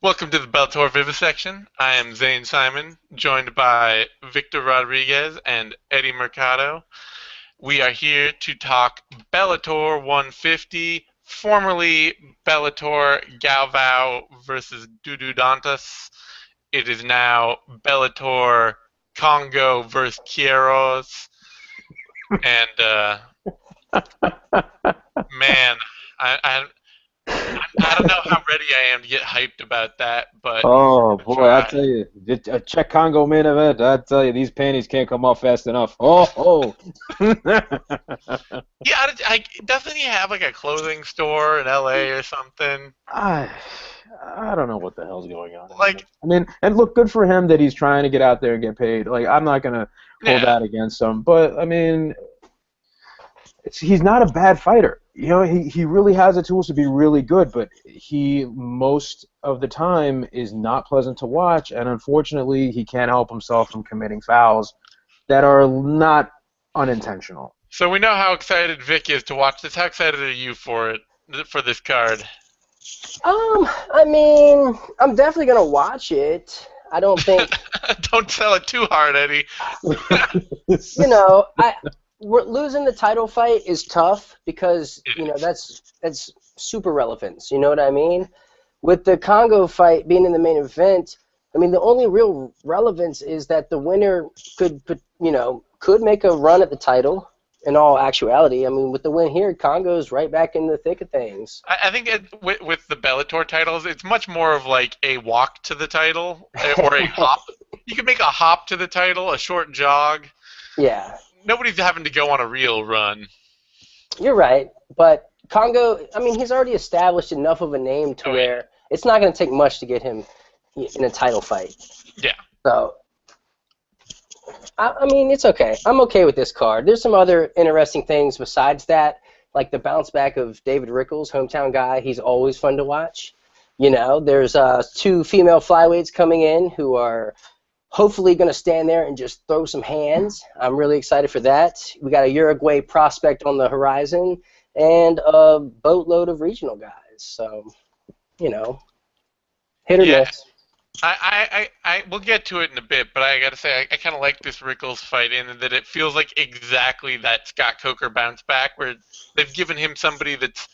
Welcome to the Bellator Vivisection. I am Zane Simon, joined by Victor Rodriguez and Eddie Mercado. We are here to talk Bellator 150, formerly Bellator Galvao versus Dudu Dantas. It is now Bellator Kongo versus Queiroz. And man, I I don't know how ready I am to get hyped about that, but Oh I'm gonna boy, I try. tell you, a Czech Congo main event. I tell you, these panties can't come off fast enough. Oh, oh. Yeah, doesn't he have like a clothing store in LA or something? I, I don't know what the hell's going on anymore. Like, I mean, and look, good for him that he's trying to get out there and get paid. Like, I'm not gonna hold yeah, that against him, but I mean, he's not a bad fighter. You know, he really has the tools to be really good, but he most of the time is not pleasant to watch, and unfortunately, he can't help himself from committing fouls that are not unintentional. so we know how excited Vic is to watch this. How excited are you for it, for this card? I mean, I'm definitely gonna watch it. I don't think, Don't sell it too hard, Eddie. you know, losing the title fight is tough because that's super relevance. You know what I mean? With the Congo fight being in the main event, I mean the only real relevance is that the winner could make a run at the title. In all actuality, I mean, with the win here, Congo's right back in the thick of things. I think with the Bellator titles, it's much more of like a walk to the title or a hop. You can make a hop to the title, a short jog. Yeah. Nobody's having to go on a real run. You're right, but Congo, I mean, he's already established enough of a name to where it's not going to take much to get him in a title fight. Yeah. So, I mean, it's okay. I'm okay with this card. There's some other interesting things besides that, like the bounce back of David Rickels, hometown guy. He's always fun to watch. You know, there's two female flyweights coming in who are hopefully going to stand there and just throw some hands. I'm really excited for that. We got a Uruguay prospect on the horizon and a boatload of regional guys. So, you know, hit or miss. We'll get to it in a bit, but I gotta say, I kind of like this Rickles fight in that it feels like exactly that Scott Coker bounce back, where they've given him somebody that's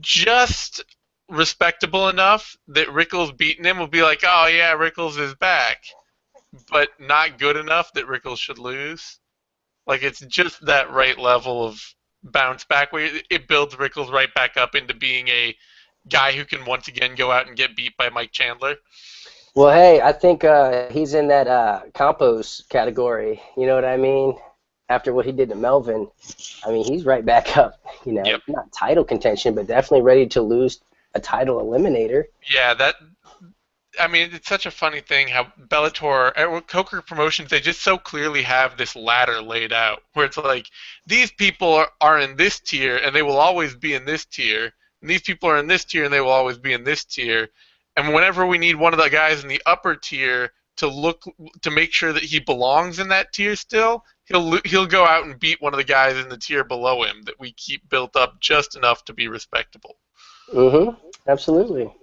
just respectable enough that Rickles beating him will be like, oh yeah, Rickles is back, but not good enough that Rickles should lose. Like it's just that right level of bounce back where it builds Rickles right back up into being a guy who can once again go out and get beat by Mike Chandler. Well, hey, I think he's in that Campos category. You know what I mean? After what he did to Melvin, I mean, he's right back up. You know, not title contention, but definitely ready to lose a title eliminator. Yeah, I mean, it's such a funny thing how Bellator, Coker Promotions, they just so clearly have this ladder laid out where it's like, these people are in this tier and they will always be in this tier, and these people are in this tier and they will always be in this tier. And whenever we need one of the guys in the upper tier to make sure that he belongs in that tier still, he'll go out and beat one of the guys in the tier below him that we keep built up just enough to be respectable. Absolutely.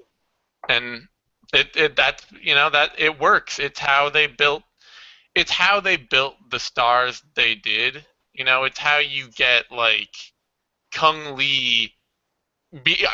And it works. It's how they built the stars they did. You know, it's how you get like Kung Lee.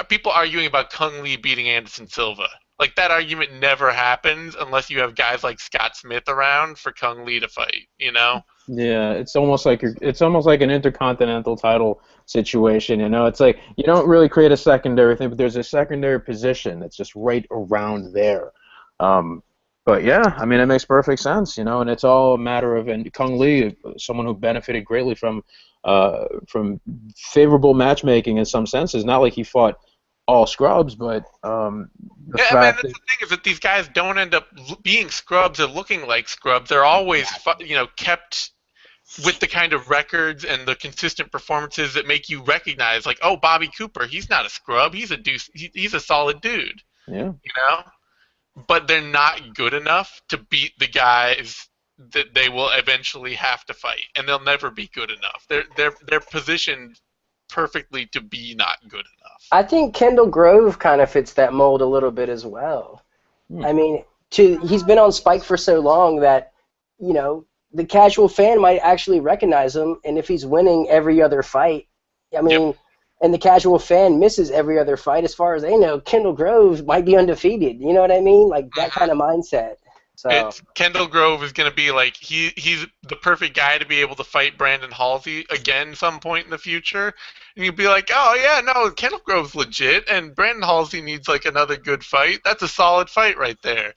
People arguing about Kung Lee beating Anderson Silva. Like that argument never happens unless you have guys like Scott Smith around for Kung Lee to fight. You know? Yeah, it's almost like an intercontinental title situation. You know, it's like you don't really create a secondary thing, but there's a secondary position that's just right around there. But yeah, I mean, it makes perfect sense. You know, and it's all a matter of and Kung Lee, someone who benefited greatly from favorable matchmaking in some senses. Not like he fought all scrubs, but the Yeah, man, that's the thing is that these guys don't end up being scrubs or looking like scrubs. They're always, kept with the kind of records and the consistent performances that make you recognize, like, oh, Bobby Cooper, he's not a scrub. He's a solid dude. Yeah. You know? But they're not good enough to beat the guys that they will eventually have to fight, and they'll never be good enough. They're positioned perfectly to be not good enough. I think Kendall Grove kind of fits that mold a little bit as well. I mean, he's been on Spike for so long that, you know, the casual fan might actually recognize him, and if he's winning every other fight, I mean, and the casual fan misses every other fight, as far as they know, Kendall Grove might be undefeated. You know what I mean? Like that kind of mindset. So Kendall Grove is going to be like he's the perfect guy to be able to fight Brandon Halsey again some point in the future, and you'd be like, oh yeah, no, Kendall Grove's legit, and Brandon Halsey needs like another good fight. That's a solid fight right there.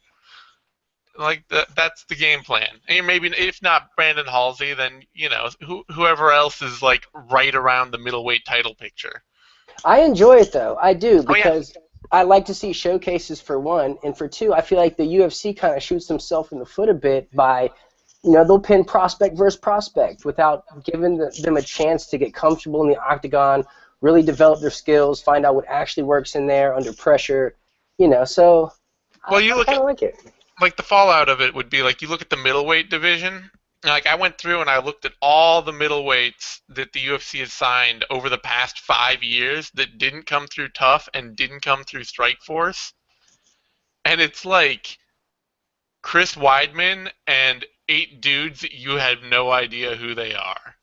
Like that's the game plan. And maybe if not Brandon Halsey, then you know whoever else is like right around the middleweight title picture. I enjoy it though. I do because I like to see showcases for one, and for two, I feel like the UFC kind of shoots themselves in the foot a bit by, you know, they'll pin prospect versus prospect without giving them a chance to get comfortable in the octagon, really develop their skills, find out what actually works in there under pressure, you know. So well, you I kind of like it. Like the fallout of it would be like you look at the middleweight division. Like I went through and I looked at all the middleweights that the UFC has signed over the past 5 years that didn't come through Tough and didn't come through Strikeforce, and it's like Chris Weidman and 8 dudes that you have no idea who they are.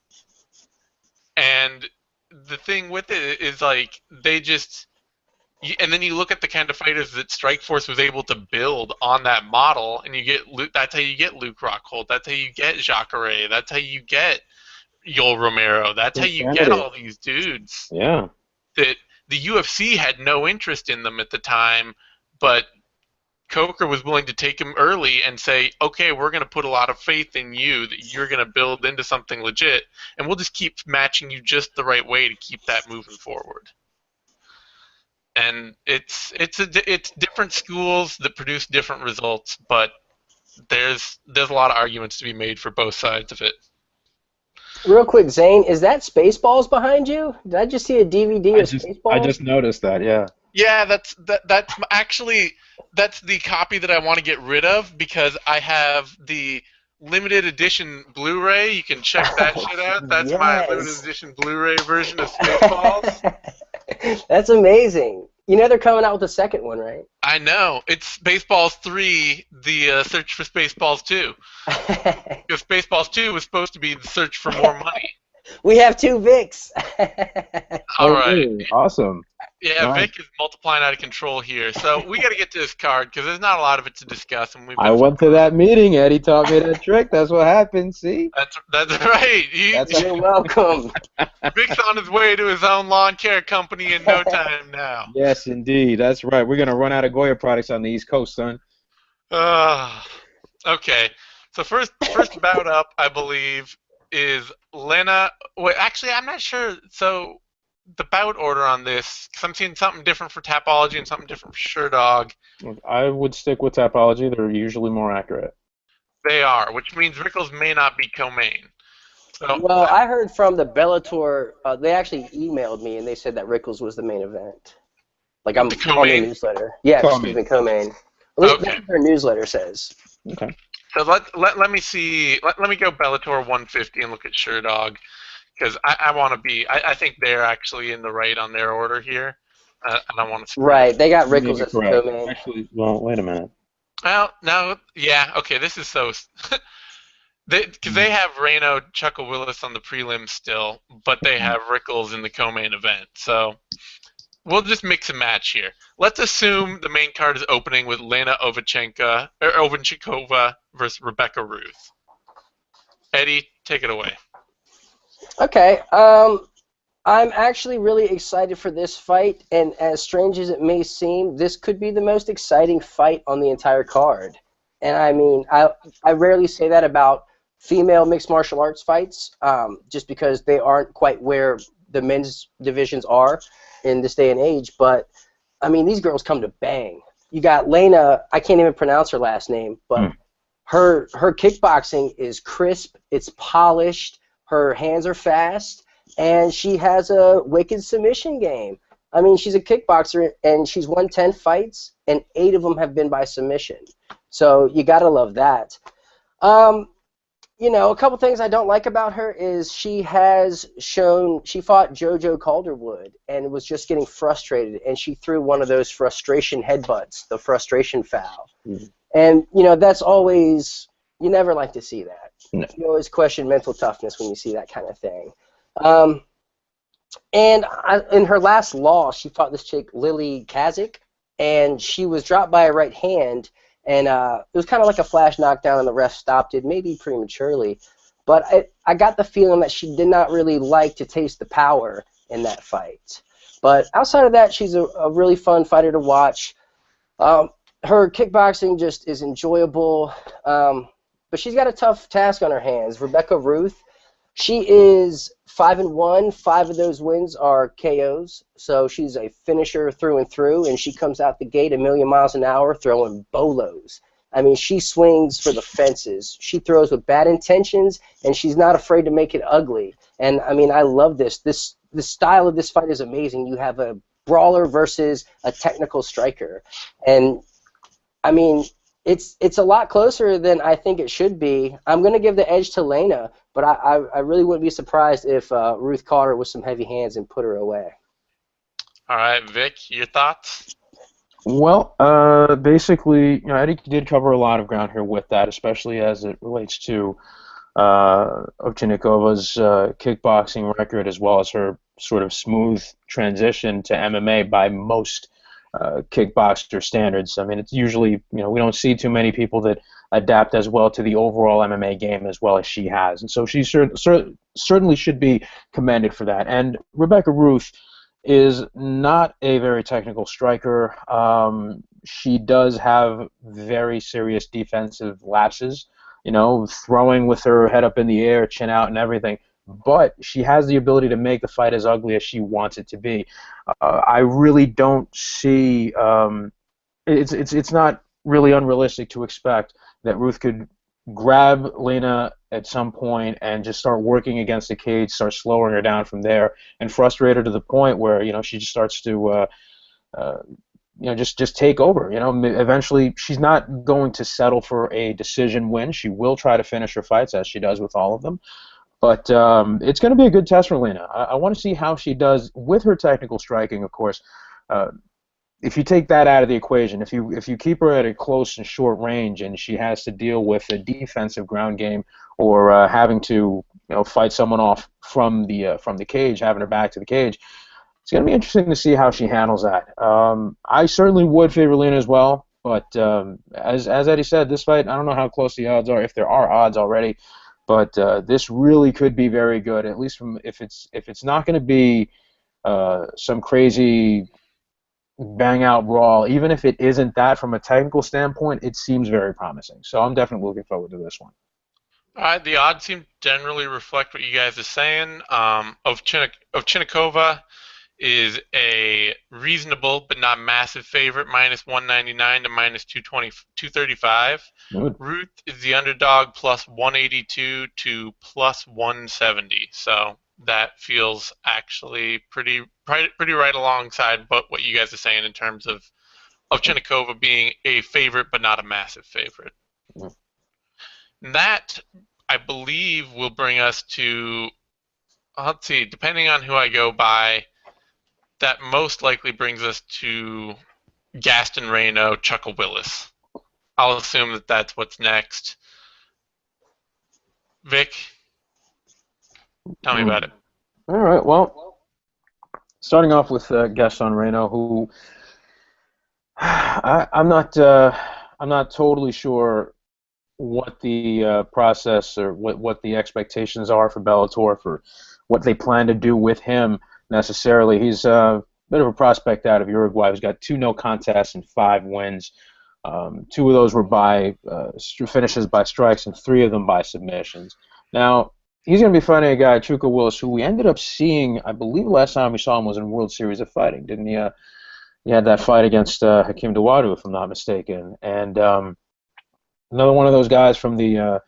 And the thing with it is like they just. And then you look at the kind of fighters that Strikeforce was able to build on that model, and you get that's how you get Luke Rockhold, that's how you get Jacare, that's how you get Yoel Romero, that's how you get all these dudes. Yeah. That the UFC had no interest in them at the time, but Coker was willing to take him early and say, okay, we're going to put a lot of faith in you that you're going to build into something legit, and we'll just keep matching you just the right way to keep that moving forward. And it's different schools that produce different results, but there's a lot of arguments to be made for both sides of it. Real quick, Zane, is that Spaceballs behind you? Did I just see a DVD of Spaceballs? I just noticed that, yeah. Yeah, that's actually that's the copy that I want to get rid of because I have the limited edition Blu-ray. You can check that shit out. That's my limited edition Blu-ray version of Spaceballs. That's amazing. You know they're coming out with a second one, right? I know. It's Spaceballs 3, the search for Spaceballs 2. Because Spaceballs 2 was supposed to be the search for more money. We have 2 Vics. All right. Awesome. Yeah, Nice. Vic is multiplying out of control here. So we got to get to this card because there's not a lot of it to discuss. And I went to that meeting. Eddie taught me that trick. That's what happened. See? That's right. You're welcome. Vic's on his way to his own lawn care company in no time now. Yes, indeed. That's right. We're going to run out of Goya products on the East Coast, son. Okay. So first bout up, I believe, is Lena. Wait, actually, I'm not sure. So the bout order on this, because I'm seeing something different for Tapology and something different for Sherdog. I would stick with Tapology. They're usually more accurate. They are, which means Rickels may not be co-main. So, well, I heard from the Bellator, they actually emailed me and they said that Rickels was the main event. Like I'm on the newsletter. Yeah, excuse me, co-main. At least that's what their newsletter says. Okay. So let me see. Let me go Bellator 150 and look at Sherdog. Because I want to be, I think they're actually in the right on their order here, and I want to. Right, they got Rickels as the co-main. Actually, well, wait a minute. Well, no, yeah, okay, this is so. Because they have Reyno, Chuka, Willis on the prelims still, but they have Rickels in the co-main event. So we'll just mix and match here. Let's assume the main card is opening with Lena Ovchynnikova versus Rebecca Ruth. Eddie, take it away. Okay, I'm actually really excited for this fight, and as strange as it may seem, this could be the most exciting fight on the entire card. And I mean, I rarely say that about female mixed martial arts fights, just because they aren't quite where the men's divisions are in this day and age, but I mean, these girls come to bang. You got Lena, I can't even pronounce her last name, but her kickboxing is crisp, it's polished, her hands are fast, and she has a wicked submission game. I mean, she's a kickboxer, and she's won 10 fights, and 8 of them have been by submission. So you got to love that. You know, a couple things I don't like about her is she fought JoJo Calderwood and was just getting frustrated, and she threw one of those frustration headbutts, the frustration foul. And, you know, that's always, you never like to see that. No. You always question mental toughness when you see that kind of thing. In her last loss, she fought this chick, Lily Kazik, and she was dropped by a right hand, and it was kind of like a flash knockdown, and the ref stopped it, maybe prematurely. But I got the feeling that she did not really like to taste the power in that fight. But outside of that, she's a really fun fighter to watch. Her kickboxing just is enjoyable, but she's got a tough task on her hands. Ruth, she is 5-1. 5 of those wins are KOs, so she's a finisher through and through, and she comes out the gate a million miles an hour throwing bolos. I mean, she swings for the fences. She throws with bad intentions, and she's not afraid to make it ugly. And, I mean, I love this. The style of this fight is amazing. You have a brawler versus a technical striker. And, I mean, it's a lot closer than I think it should be. I'm going to give the edge to Lena, but I really wouldn't be surprised if Ruth caught her with some heavy hands and put her away. All right, Vic, your thoughts? Well, basically, you know, Eddie did cover a lot of ground here with that, especially as it relates to Ovchynikova's kickboxing record, as well as her sort of smooth transition to MMA by most kickboxer standards. I mean, it's usually, you know, we don't see too many people that adapt as well to the overall MMA game as well as she has, and so she certainly should be commended for that. And Rebecca Ruth is not a very technical striker. She does have very serious defensive lapses, you know, throwing with her head up in the air, chin out, and everything. But she has the ability to make the fight as ugly as she wants it to be. I really don't see. It's not really unrealistic to expect that Ruth could grab Lena at some point and just start working against the cage, start slowing her down from there, and frustrate her to the point where, you know, she just starts to you know, just take over. You know, eventually she's not going to settle for a decision win. She will try to finish her fights, as she does with all of them. But it's going to be a good test for Lena. I want to see how she does with her technical striking, of course. If you take that out of the equation, if you keep her at a close and short range, and she has to deal with a defensive ground game, or having to, you know, fight someone off from the cage, having her back to the cage, it's going to be interesting to see how she handles that. I certainly would favor Lena as well, but as Eddie said, this fight, I don't know how close the odds are, if there are odds already, but this really could be very good. At least from if it's not going to be some crazy bang out brawl, even if it isn't that from a technical standpoint, it seems very promising. So I'm definitely looking forward to this one. All right, the odds seem to generally reflect what you guys are saying. Ovchynnikova is a reasonable but not massive favorite, minus 199 to minus 235. Good. Ruth is the underdog, plus 182 to plus 170. So that feels actually pretty right alongside what you guys are saying in terms of Ovchynnikova being a favorite but not a massive favorite. Mm. That, I believe, will bring us to, let's see, depending on who I go by, that most likely brings us to Gaston, Reyno, Chuka, Willis. I'll assume that that's what's next. Vic, tell me about it. All right. Well, starting off with Gaston Reino, who I'm not totally sure what the process or what the expectations are for Bellator, for what they plan to do with him necessarily. He's a bit of a prospect out of Uruguay. He's got 2 no contests and 5 wins. 2 of those were by finishes by strikes, and 3 of them by submissions. Now, he's going to be fighting a guy, Chuka Willis, who we ended up seeing, I believe last time we saw him was in World Series of Fighting, didn't he? He had that fight against Hakeem Dawodu, if I'm not mistaken. And another one of those guys from the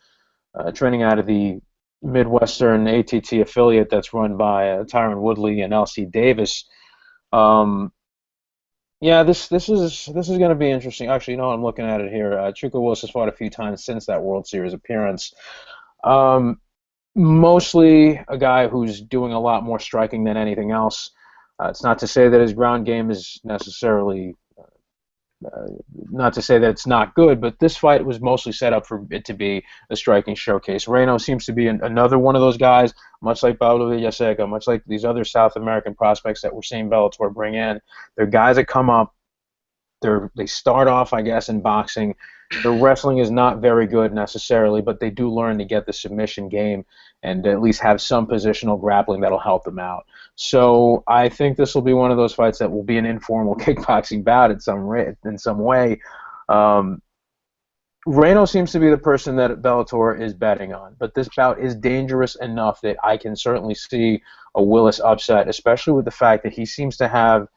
training out of the Midwestern ATT affiliate that's run by Tyron Woodley and L.C. Davis. Yeah, this is going to be interesting. Actually, you know, I'm looking at it here. Chuka Willis has fought a few times since that World Series appearance. Mostly a guy who's doing a lot more striking than anything else. It's not to say that his ground game is necessarily not to say that it's not good, but this fight was mostly set up for it to be a striking showcase. Reyno seems to be another one of those guys, much like Pablo Villaseca, much like these other South American prospects that we're seeing Bellator bring in. They're guys that come up. They start off, I guess, in boxing. Their wrestling is not very good necessarily, but they do learn to get the submission game and at least have some positional grappling that'll help them out. So I think this will be one of those fights that will be an informal kickboxing bout in some way. Reino seems to be the person that Bellator is betting on, but this bout is dangerous enough that I can certainly see a Willis upset, especially with the fact that he seems to have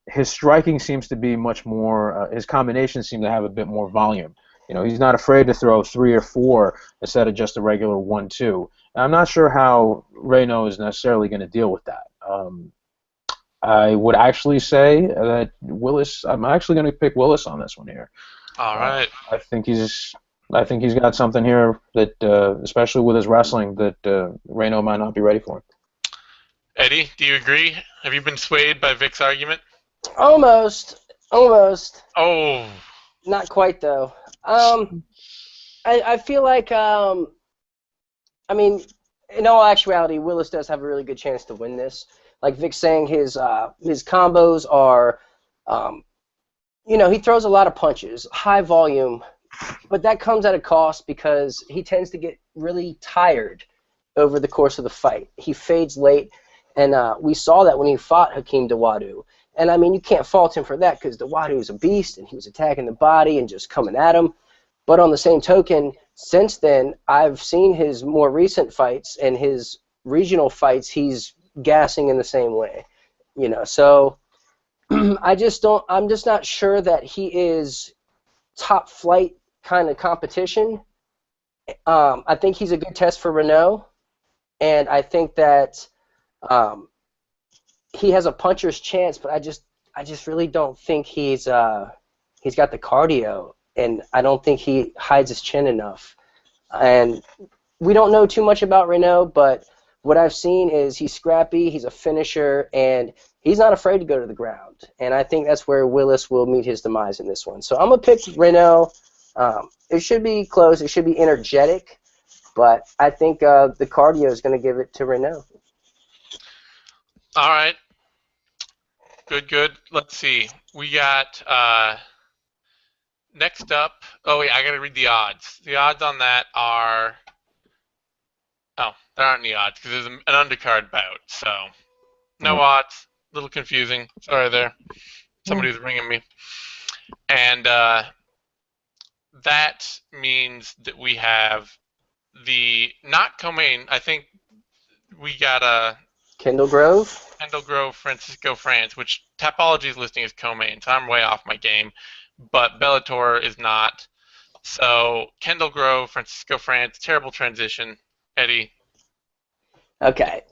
his striking seems to be much more, his combinations seem to have a bit more volume. You know, he's not afraid to throw 3 or 4 instead of just a regular 1-2. And I'm not sure how Reyno is necessarily going to deal with that. I would actually say that Willis, I'm actually going to pick Willis on this one here. All right. I think he's got something here that, especially with his wrestling, that Reyno might not be ready for. Eddie, do you agree? Have you been swayed by Vic's argument? Almost. Oh. Not quite, though. I feel like, I mean, in all actuality, Willis does have a really good chance to win this. Like Vic's saying, his combos are, you know, he throws a lot of punches, high volume, but that comes at a cost because he tends to get really tired over the course of the fight. He fades late, and we saw that when he fought Hakeem Dawodu. And, I mean, you can't fault him for that because Dawodu is a beast, and he was attacking the body and just coming at him. But on the same token, since then, I've seen his more recent fights and his regional fights, he's gassing in the same way. You know, so I'm just not sure that he is top flight kind of competition. I think he's a good test for Renault, and I think that he has a puncher's chance, but I just really don't think he's got the cardio, and I don't think he hides his chin enough. And we don't know too much about Renault, but what I've seen is he's scrappy, he's a finisher, and he's not afraid to go to the ground. And I think that's where Willis will meet his demise in this one. So I'm going to pick Renault. It should be close. It should be energetic, but I think the cardio is going to give it to Renault. All right. Good. Let's see. We got next up. Oh, wait, I got to read the odds. The odds on that are... Oh, there aren't any odds because there's an undercard bout. So, no odds. A little confusing. Sorry there. Somebody's ringing me. And that means that we have the not co-main. I think we got a... Kendall Grove, Francisco France, which Tapology is listing as co-main, so I'm way off my game. But Bellator is not. So Kendall Grove, Francisco France, terrible transition. Eddie. Okay.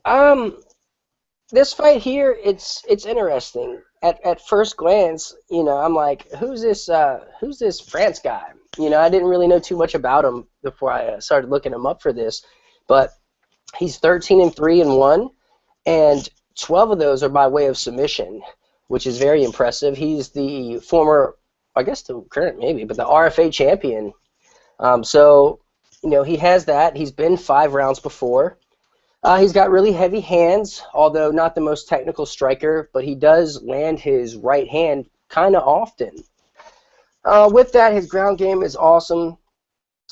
This fight here, it's interesting. At first glance, you know, I'm like, who's this France guy? You know, I didn't really know too much about him before I started looking him up for this, but he's 13-3-1. And 12 of those are by way of submission, which is very impressive. He's the former, I guess the current maybe, but the RFA champion. So, you know, he has that. He's been 5 rounds before. He's got really heavy hands, although not the most technical striker, but he does land his right hand kind of often. With that, his ground game is awesome.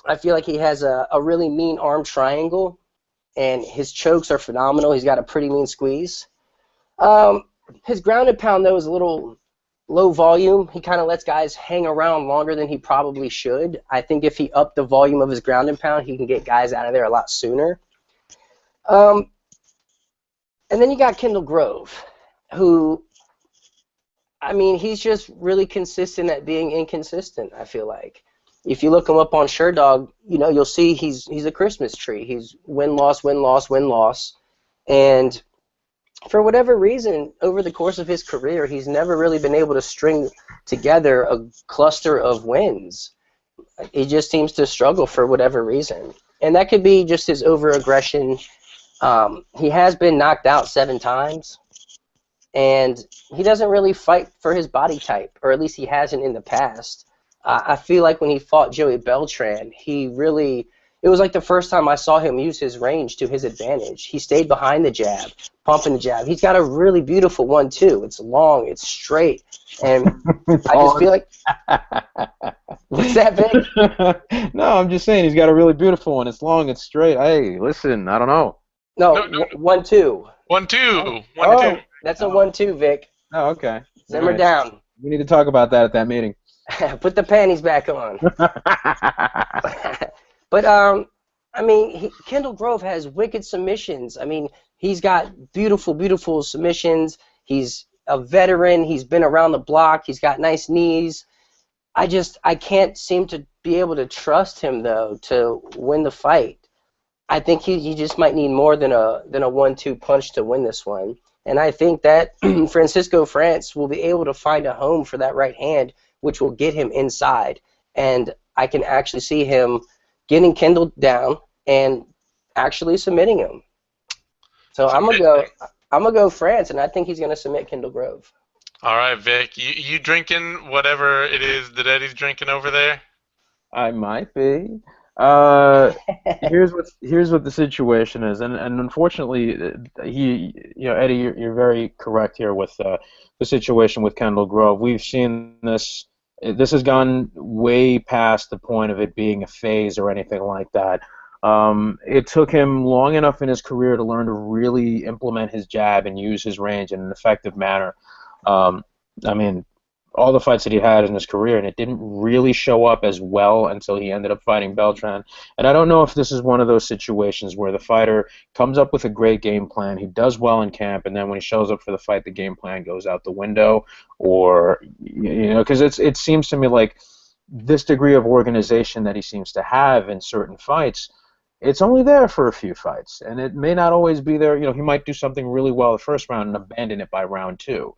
I feel like he has a really mean arm triangle, and his chokes are phenomenal. He's got a pretty mean squeeze. His ground and pound, though, is a little low volume. He kind of lets guys hang around longer than he probably should. I think if he upped the volume of his ground and pound, he can get guys out of there a lot sooner. And then you got Kendall Grove, who, I mean, he's just really consistent at being inconsistent, I feel like. If you look him up on SureDog, you know, you'll see he's a Christmas tree. He's win-loss, win-loss, win-loss. And for whatever reason, over the course of his career, he's never really been able to string together a cluster of wins. He just seems to struggle for whatever reason. And that could be just his over-aggression. He has been knocked out 7 times. and he doesn't really fight for his body type, or at least he hasn't in the past. I feel like when he fought Joey Beltran, it was like the first time I saw him use his range to his advantage. He stayed behind the jab, pumping the jab. He's got a really beautiful 1-2. It's long, it's straight, and I just feel like... What's that, Vic? No, I'm just saying he's got a really beautiful one. It's long, it's straight. Hey, listen, I don't know. No, 1-2. 1-2. Oh, that's a 1-2, Vic. Oh, okay. Simmer down. We need to talk about that at that meeting. Put the panties back on. But, I mean, Kendall Grove has wicked submissions. I mean, he's got beautiful, beautiful submissions. He's a veteran. He's been around the block. He's got nice knees. I can't seem to be able to trust him, though, to win the fight. I think he just might need more than a 1-2 punch to win this one. And I think that Francisco France will be able to find a home for that right hand, which will get him inside. And I can actually see him getting Kendall down and actually submitting him. So I'm gonna go France, and I think he's gonna submit Kendall Grove. All right, Vic, you drinking whatever it is that Eddie's drinking over there? I might be. Here's what the situation is, and unfortunately, Eddie, you're very correct here with the situation with Kendall Grove. We've seen this. This has gone way past the point of it being a phase or anything like that. It took him long enough in his career to learn to really implement his jab and use his range in an effective manner. I mean, all the fights that he had in his career, and it didn't really show up as well until he ended up fighting Beltran. And I don't know if this is one of those situations where the fighter comes up with a great game plan, he does well in camp, and then when he shows up for the fight, the game plan goes out the window, or, because it seems to me like this degree of organization that he seems to have in certain fights, it's only there for a few fights, and it may not always be there. He might do something really well the first round and abandon it by round 2.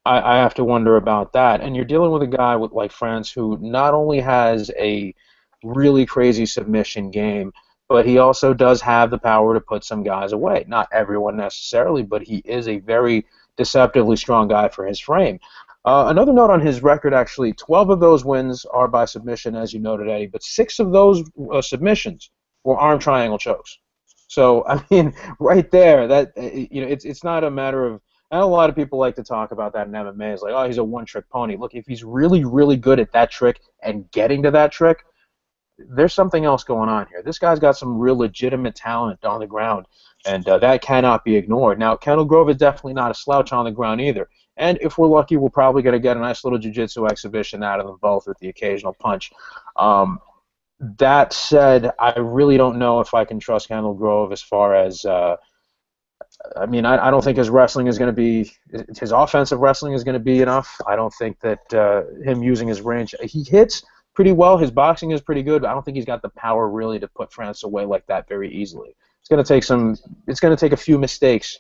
I have to wonder about that. And you're dealing with a guy like France who not only has a really crazy submission game, but he also does have the power to put some guys away. Not everyone necessarily, but he is a very deceptively strong guy for his frame. Another note on his record, actually, 12 of those wins are by submission, as you noted, Eddie, but 6 of those submissions were arm triangle chokes. So, I mean, right there, that it's not a matter of... I know a lot of people like to talk about that in MMA. It's like, oh, he's a one-trick pony. Look, if he's really, really good at that trick and getting to that trick, there's something else going on here. This guy's got some real legitimate talent on the ground, and that cannot be ignored. Now, Kendall Grove is definitely not a slouch on the ground either. And if we're lucky, we're probably going to get a nice little jiu-jitsu exhibition out of them both with the occasional punch. That said, I really don't know if I can trust Kendall Grove as far as... I mean, I don't think his wrestling is going to be, his offensive wrestling is going to be enough. I don't think that him using his range, he hits pretty well. His boxing is pretty good, but I don't think he's got the power really to put France away like that very easily. It's going to take a few mistakes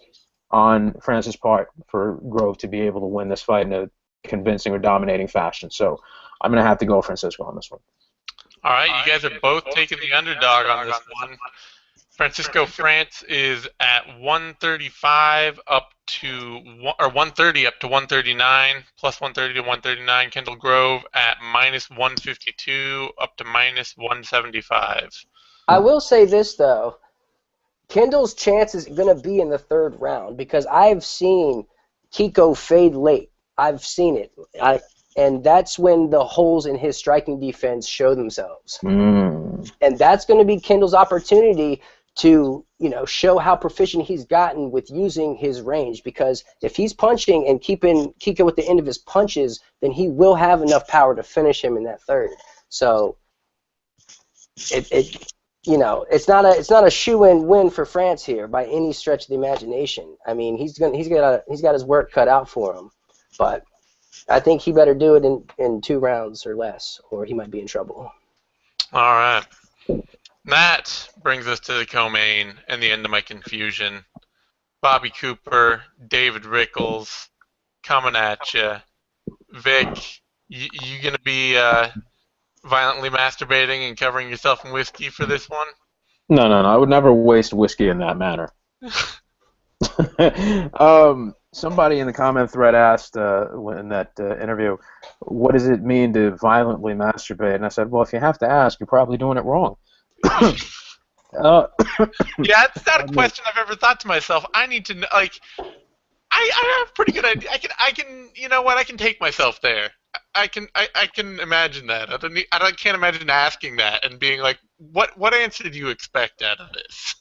on France's part for Grove to be able to win this fight in a convincing or dominating fashion. So I'm going to have to go Francisco on this one. All right, you guys are both taking the underdog on this one. Francisco France is at 135 up to 130 up to 139, plus 130 to 139. Kendall Grove at minus 152 up to minus 175. I will say this though, Kendall's chance is going to be in the 3rd round because I've seen Kiko fade late. I've seen it. And that's when the holes in his striking defense show themselves. And that's going to be Kendall's opportunity to, show how proficient he's gotten with using his range, because if he's punching and keeping Kiko at the end of his punches, then he will have enough power to finish him in that 3rd. So it's not a shoe-in win for France here by any stretch of the imagination. I mean, he's got his work cut out for him, but I think he better do it in 2 rounds or less, or he might be in trouble. All right. That brings us to the co-main and the end of my confusion. Bobby Cooper, David Rickels, coming at you. Vic, you going to be violently masturbating and covering yourself in whiskey for this one? No. I would never waste whiskey in that manner. Somebody in the comment thread asked in that interview, what does it mean to violently masturbate? And I said, well, if you have to ask, you're probably doing it wrong. Yeah, it's not a question I've ever thought to myself. I need to know, like, I have a pretty good idea. I can, you know what? I can take myself there. I can imagine that. I can't imagine asking that and being like, what answer do you expect out of this?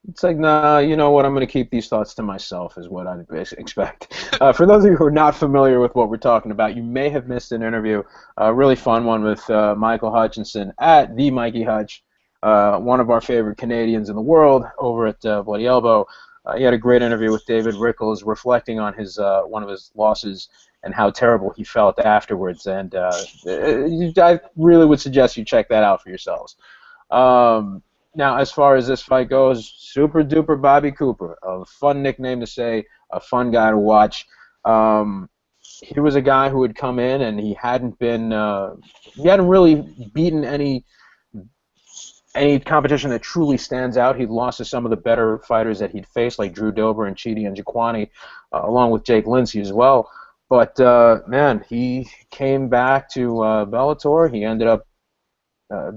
It's like, nah, you know what? I'm going to keep these thoughts to myself is what I'd expect. For those of you who are not familiar with what we're talking about, you may have missed an interview, a really fun one with Michael Hutchinson at the Mikey Hutch, one of our favorite Canadians in the world over at Bloody Elbow. He had a great interview with David Rickels reflecting on his one of his losses and how terrible he felt afterwards. And I really would suggest you check that out for yourselves. Now, as far as this fight goes, Super Duper Bobby Cooper, a fun nickname to say, a fun guy to watch. He was a guy who had come in and he hadn't really beaten any competition that truly stands out. He'd lost to some of the better fighters that he'd faced, like Drew Dober and Chidi Njokwani, along with Jake Lindsey as well. But, man, he came back to Bellator. He ended up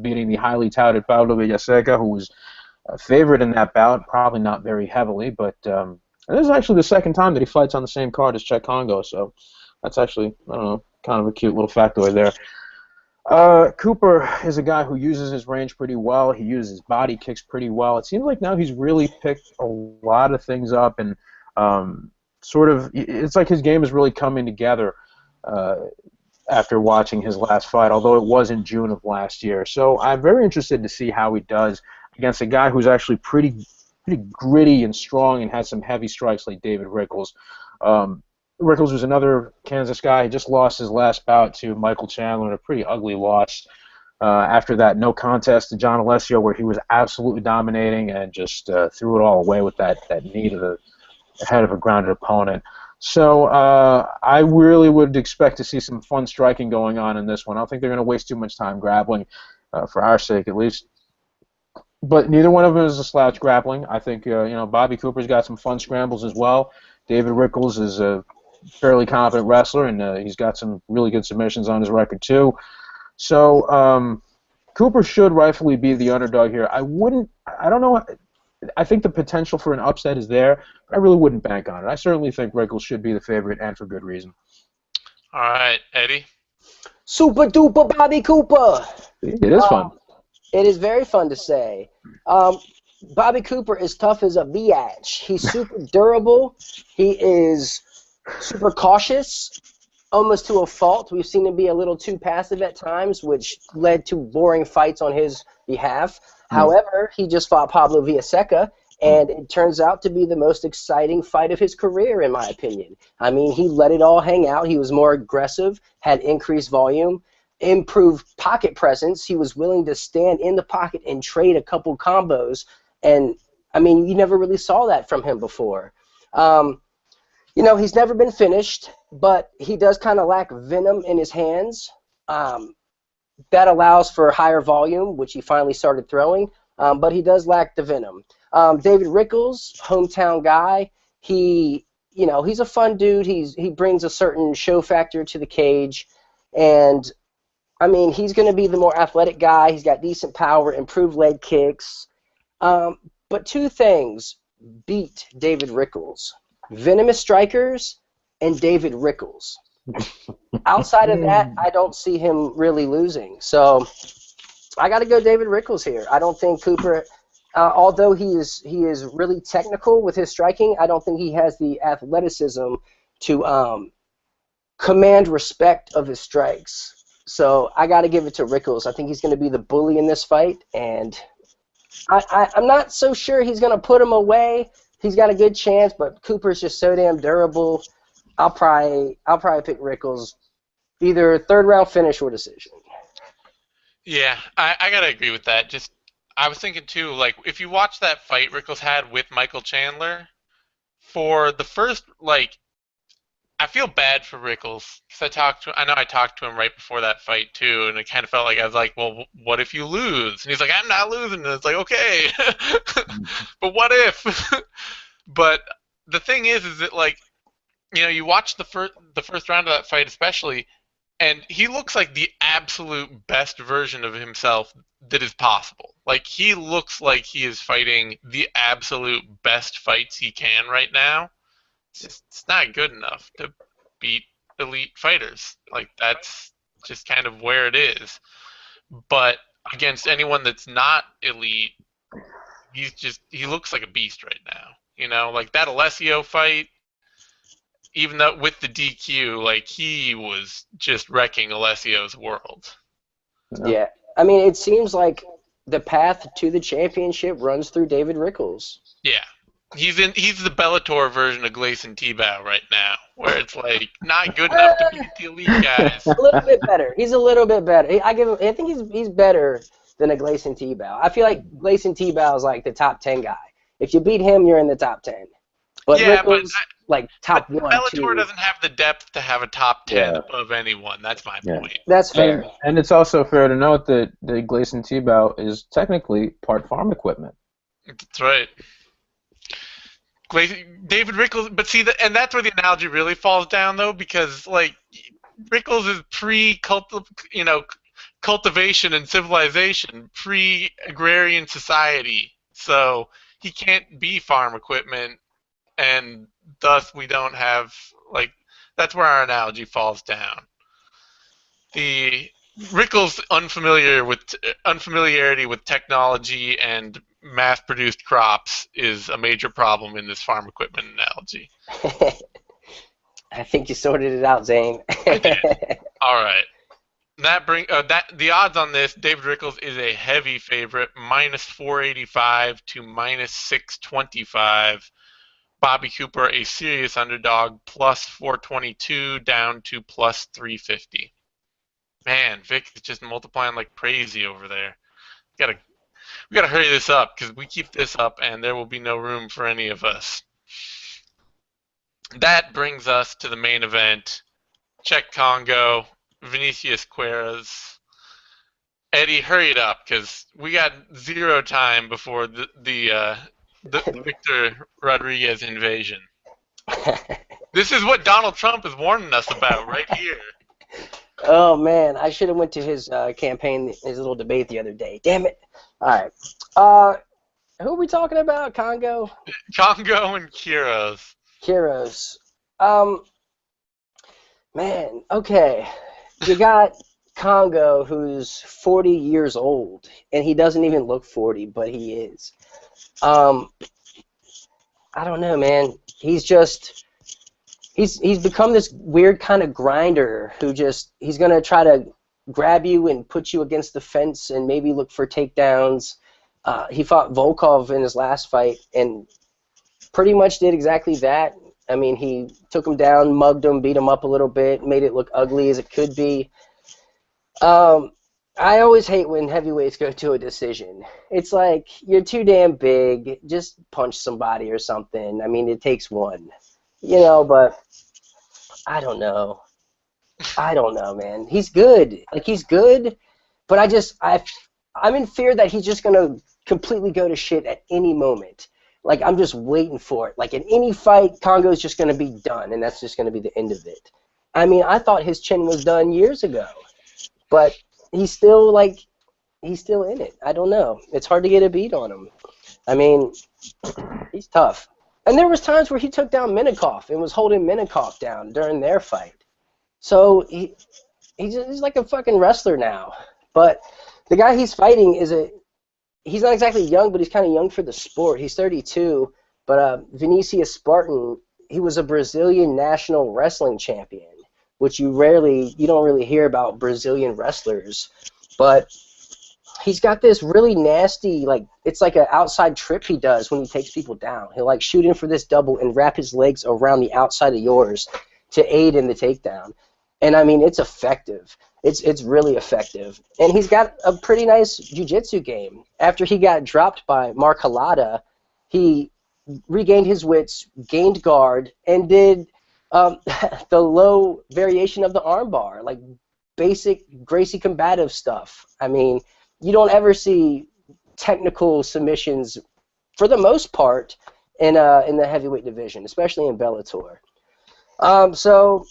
beating the highly touted Pablo Villaseca, who was a favorite in that bout, probably not very heavily, but this is actually the second time that he fights on the same card as Cheick Kongo, so that's actually, I don't know, kind of a cute little factoid there. Cooper is a guy who uses his range pretty well. He uses his body kicks pretty well. It seems like now he's really picked a lot of things up, and it's like his game is really coming together after watching his last fight, although it was in June of last year. So I'm very interested to see how he does against a guy who's actually pretty gritty and strong and has some heavy strikes like David Rickels. Rickels was another Kansas guy. He just lost his last bout to Michael Chandler in a pretty ugly loss. After that no contest to John Alessio, where he was absolutely dominating and just threw it all away with that knee to the head of a grounded opponent. So I really would expect to see some fun striking going on in this one. I don't think they're going to waste too much time grappling, for our sake at least. But neither one of them is a slouch grappling. I think Bobby Cooper's got some fun scrambles as well. David Rickels is a fairly competent wrestler, and he's got some really good submissions on his record too. So Cooper should rightfully be the underdog here. I don't know. I think the potential for an upset is there, but I really wouldn't bank on it. I certainly think Rickels should be the favorite, and for good reason. All right, Eddie. Super duper Bobby Cooper. It is fun. It is very fun to say. Bobby Cooper is tough as a biatch. He's super durable. He is super cautious, almost to a fault. We've seen him be a little too passive at times, which led to boring fights on his behalf. However, he just fought Pablo Villaseca, and it turns out to be the most exciting fight of his career, in my opinion. I mean, he let it all hang out. He was more aggressive, had increased volume, improved pocket presence. He was willing to stand in the pocket and trade a couple combos. And, I mean, you never really saw that from him before. He's never been finished, but he does kind of lack venom in his hands. That allows for higher volume, which he finally started throwing, but he does lack the venom. David Rickels, hometown guy, he's a fun dude. He brings a certain show factor to the cage, and I mean, he's going to be the more athletic guy. He's got decent power, improved leg kicks. But two things beat David Rickels: venomous strikers and David Rickels. Outside of that, I don't see him really losing. So I got to go David Rickels here. I don't think Cooper, although he is really technical with his striking, I don't think he has the athleticism to command respect of his strikes. So I got to give it to Rickels. I think he's going to be the bully in this fight, and I'm not so sure he's going to put him away. He's got a good chance, but Cooper's just so damn durable. I'll probably pick Rickels, either third round finish or decision. Yeah, I gotta agree with that. Just I was thinking too, like if you watch that fight Rickels had with Michael Chandler, for the first I feel bad for Rickels because I know I talked to him right before that fight too, and it kind of felt like I was like, well, what if you lose? And he's like, I'm not losing. And it's like, okay, but what if? But the thing is that you watch the first round of that fight especially, and he looks like the absolute best version of himself that is possible. Like, he looks like he is fighting the absolute best fights he can right now. It's not good enough to beat elite fighters. Like, that's just kind of where it is. But against anyone that's not elite, he looks like a beast right now. Like that Alessio fight, even though with the DQ, like, he was just wrecking Alessio's world. Yeah. I mean, it seems like the path to the championship runs through David Rickels. Yeah. He's the Bellator version of Gleison Tebow right now, where it's like not good enough to beat the elite guys. A little bit better. He's a little bit better. I think he's better than a Gleison Tebow. I feel like Gleison Tebow is like the top 10 guy. If you beat him, you're in the top 10. But yeah, Rickels, like top but 1, Bellator 2. doesn't have the depth to have a top 10 above anyone. That's my point. That's fair. And it's also fair to note that the Gleison Tebow is technically part farm equipment. That's right. David Rickels, but see, and that's where the analogy really falls down, though, because like Rickels is cultivation and civilization, pre-agrarian society, so he can't be farm equipment, and thus we don't have that's where our analogy falls down. The Rickels' unfamiliarity with technology and mass-produced crops is a major problem in this farm equipment analogy. I think you sorted it out, Zane. I did. All right. The odds on this, David Rickels is a heavy favorite, -485 to -625. Bobby Cooper, a serious underdog, +422 down to +350. Man, Vic is just multiplying like crazy over there. We gotta hurry this up, because we keep this up and there will be no room for any of us. That brings us to the main event. Cheick Kongo, Vinicius Queiroz. Eddie, hurry it up, because we got 0 time before the Victor Rodriguez invasion. This is what Donald Trump is warning us about right here. Oh man, I should have went to his campaign, his little debate the other day. Damn it! All right, who are we talking about? Kongo and Queiroz. Queiroz. Man, okay. You got Kongo, who's 40 years old, and he doesn't even look 40, but he is. I don't know, man. He's become this weird kind of grinder who he's gonna try to grab you and put you against the fence and maybe look for takedowns. He fought Volkov in his last fight and pretty much did exactly that. I mean, he took him down, mugged him, beat him up a little bit, made it look ugly as it could be. I always hate when heavyweights go to a decision. It's like, you're too damn big, just punch somebody or something. I mean, it takes one. But I don't know. Man. He's good. He's good, but I'm in fear that he's just going to completely go to shit at any moment. I'm just waiting for it. In any fight, Kongo's just going to be done, and that's just going to be the end of it. I mean, I thought his chin was done years ago, but he's still in it. I don't know. It's hard to get a beat on him. I mean, he's tough. And there was times where he took down Minakov and was holding Minakov down during their fight. So he's like a fucking wrestler now. But the guy he's fighting he's not exactly young, but he's kind of young for the sport. He's 32, but Vinicius Spartan, he was a Brazilian national wrestling champion, which you don't really hear about Brazilian wrestlers. But he's got this really nasty, it's like an outside trip he does when he takes people down. He'll shoot in for this double and wrap his legs around the outside of yours to aid in the takedown. And I mean, it's effective. It's really effective. And he's got a pretty nice jiu-jitsu game. After he got dropped by Mark Halada, he regained his wits, gained guard, and did the low variation of the armbar, basic Gracie combative stuff. I mean, you don't ever see technical submissions, for the most part, in the heavyweight division, especially in Bellator. So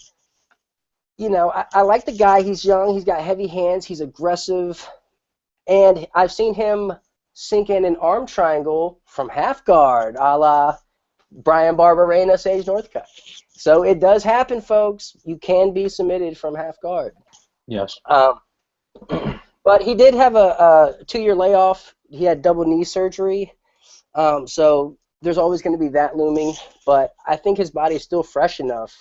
I like the guy. He's young. He's got heavy hands. He's aggressive, and I've seen him sink in an arm triangle from half guard, a la Brian Barber, Reyno, Sage Northcutt. So it does happen, folks. You can be submitted from half guard. Yes. Um, but he did have a 2-year layoff. He had double knee surgery. So there's always going to be that looming. But I think his body's still fresh enough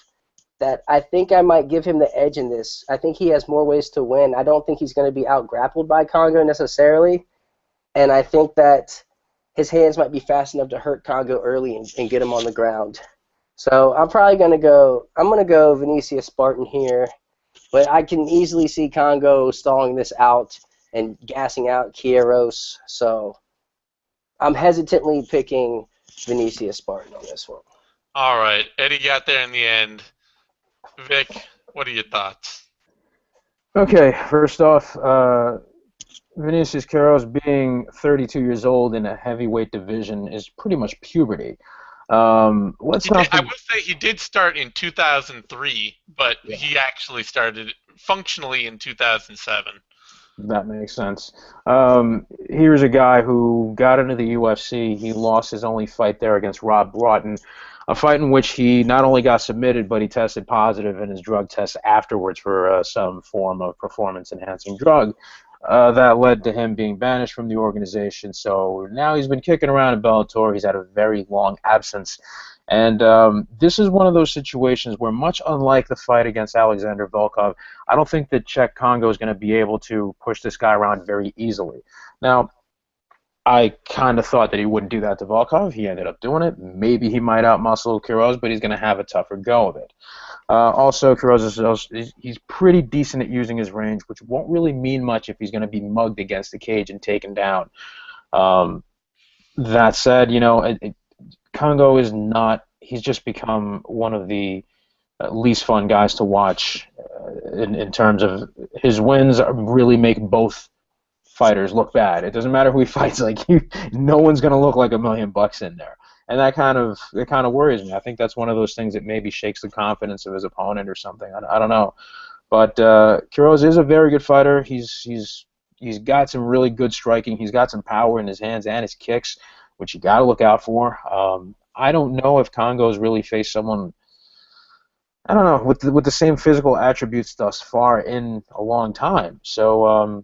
that I think I might give him the edge in this. I think he has more ways to win. I don't think he's going to be out-grappled by Kongo necessarily. And I think that his hands might be fast enough to hurt Kongo early and get him on the ground. So I'm probably going to go Vinicius Spartan here. But I can easily see Kongo stalling this out and gassing out Queiroz. So I'm hesitantly picking Vinicius Spartan on this one. All right, Eddie got there in the end. Vic, what are your thoughts? Okay, first off, Vinicius Queiroz being 32 years old in a heavyweight division is pretty much puberty. I will say he did start in 2003, but he actually started functionally in 2007. That makes sense. Here's a guy who got into the UFC. He lost his only fight there against Rob Broughton, a fight in which he not only got submitted, but he tested positive in his drug test afterwards for some form of performance-enhancing drug. That led to him being banished from the organization. So now he's been kicking around in Bellator. He's had a very long absence. And this is one of those situations where, much unlike the fight against Alexander Volkov, I don't think that Cheick Kongo is going to be able to push this guy around very easily. Now, I kind of thought that he wouldn't do that to Volkov. He ended up doing it. Maybe he might outmuscle Queiroz, but he's going to have a tougher go of it. Also, Queiroz he's pretty decent at using his range, which won't really mean much if he's going to be mugged against the cage and taken down. That said, Kongo is not. He's just become one of the least fun guys to watch in terms of his wins really make both fighters look bad. It doesn't matter who he fights. No one's going to look like $1 million in there. And that kind of worries me. I think that's one of those things that maybe shakes the confidence of his opponent or something. I don't know. But Queiroz is a very good fighter. He's got some really good striking. He's got some power in his hands and his kicks, which you got to look out for. I don't know if Kongo's really faced someone, I don't know, with the same physical attributes thus far in a long time. So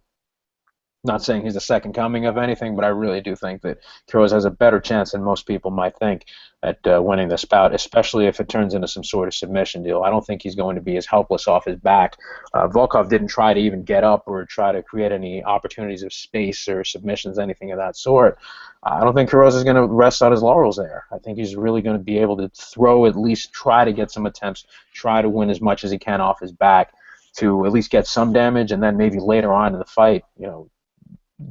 not saying he's the second coming of anything, but I really do think that Queiroz has a better chance than most people might think at winning this bout, especially if it turns into some sort of submission deal. I don't think he's going to be as helpless off his back. Volkov didn't try to even get up or try to create any opportunities of space or submissions, anything of that sort. I don't think Queiroz is going to rest on his laurels there. I think he's really going to be able to throw, at least try to get some attempts, try to win as much as he can off his back to at least get some damage, and then maybe later on in the fight,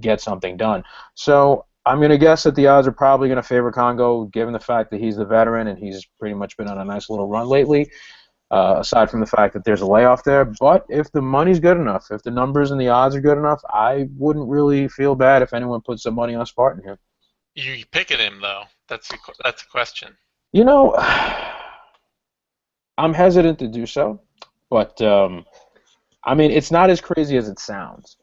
get something done. So I'm going to guess that the odds are probably going to favor Kongo, given the fact that he's the veteran and he's pretty much been on a nice little run lately, aside from the fact that there's a layoff there. But if the money's good enough, if the numbers and the odds are good enough, I wouldn't really feel bad if anyone put some money on Spartan here. You picking him, though? That's a question. I'm hesitant to do so, but it's not as crazy as it sounds,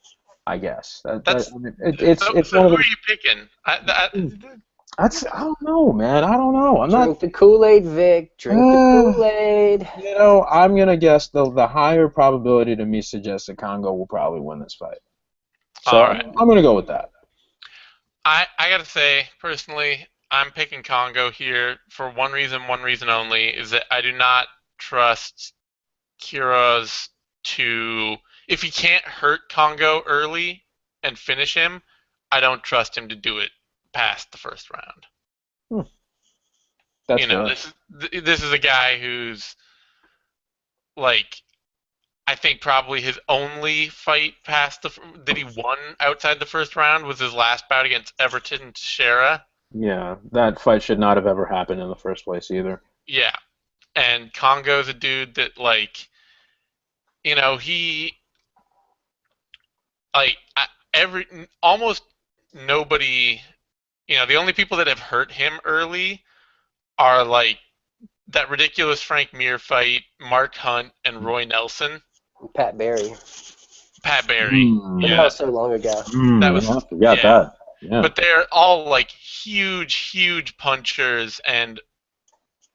I guess. So one of who those, are you picking? I don't know, man. I don't know. Drink the Kool-Aid, Vic. Drink the Kool-Aid. I'm gonna guess the higher probability to me suggests that Kongo will probably win this fight. So all right. I'm gonna go with that. I gotta say, personally, I'm picking Kongo here for one reason only, is that I do not trust Queiroz to, if he can't hurt Kongo early and finish him, I don't trust him to do it past the first round. That's fair. This is a guy who's I think probably his only fight that he won outside the first round was his last bout against Everton Teixeira. Yeah, that fight should not have ever happened in the first place either. Yeah, and Kongo's a dude that he almost nobody, the only people that have hurt him early are that ridiculous Frank Mir fight, Mark Hunt and Roy Nelson. Pat Barry. Pat Barry. But that Yeah. was so long ago. That was I forgot yeah. that. Yeah. But they're all like huge punchers and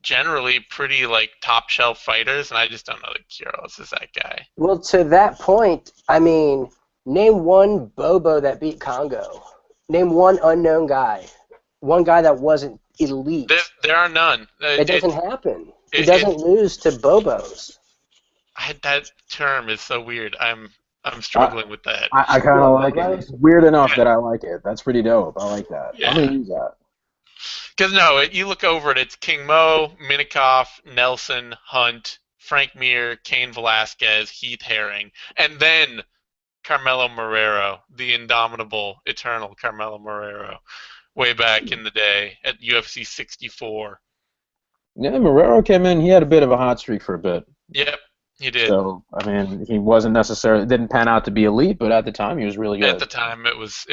generally pretty like top shelf fighters, and I just don't know that Queiroz is that guy. Well, to that point, I mean, name one Bobo that beat Kongo. Name one unknown guy. One guy that wasn't elite. There are none. It doesn't happen. He doesn't lose to Bobos. That term is so weird. I'm struggling with that. I kind of like it. It's weird enough that I like it. That's pretty dope. I like that. Yeah. I'm going to use that. Because no, you look over it, it's King Mo, Minikoff, Nelson, Hunt, Frank Mir, Cain Velasquez, Heath Herring, and then Carmelo Marrero, the indomitable, eternal Carmelo Marrero, way back in the day at UFC 64. Yeah, Marrero came in. He had a bit of a hot streak for a bit. Yep, he did. So, I mean, he wasn't necessarily, didn't pan out to be elite, but at the time he was really good. At the time, it was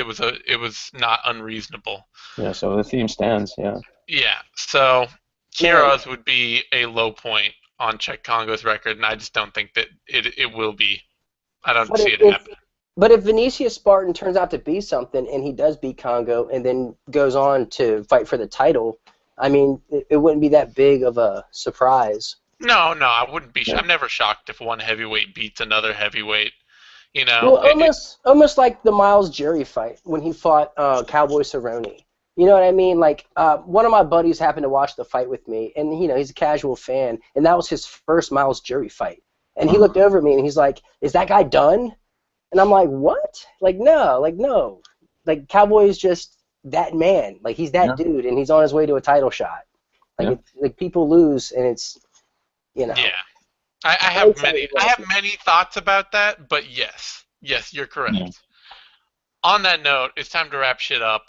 not unreasonable. Yeah, so the theme stands, yeah. Yeah, so Queiroz would be a low point on Cheick Kongo's record, and I just don't think that it will be. I don't see it happen. But if Vinicius Spartan turns out to be something, and he does beat Kongo, and then goes on to fight for the title, I mean, it wouldn't be that big of a surprise. No, I wouldn't be. I'm never shocked if one heavyweight beats another heavyweight. You know, well, almost like the Miles Jury fight when he fought Cowboy Cerrone. You know what I mean? Like one of my buddies happened to watch the fight with me, and he's a casual fan, and that was his first Miles Jury fight. And he looked over at me and he's like, "Is that guy done?" And I'm like, "What? No. Like Cowboy is just that man. Like he's that dude, and he's on his way to a title shot. Like people lose, and it's Yeah, I have many thoughts about that, but yes, you're correct. Yeah. On that note, it's time to wrap shit up.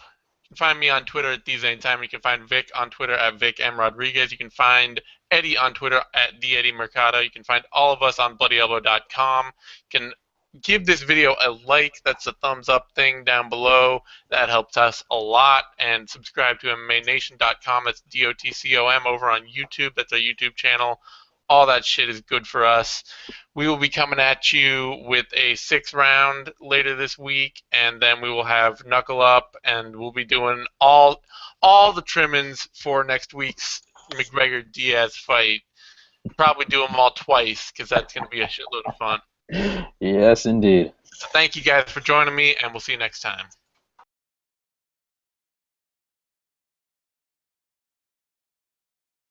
You can find me on Twitter at TheZaneTime. You can find Vic on Twitter at Vic M. Rodriguez. You can find Eddie on Twitter at TheEddieMercado. You can find all of us on BloodyElbow.com. You can give this video a like. That's the thumbs up thing down below. That helps us a lot. And subscribe to MMANation.com. That's DOTCOM over on YouTube. That's our YouTube channel. All that shit is good for us. We will be coming at you with a 6th round later this week, and then we will have Knuckle Up, and we'll be doing all the trimmings for next week's McGregor-Diaz fight. Probably do them all twice, because that's going to be a shitload of fun. Yes, indeed. So thank you guys for joining me, and we'll see you next time.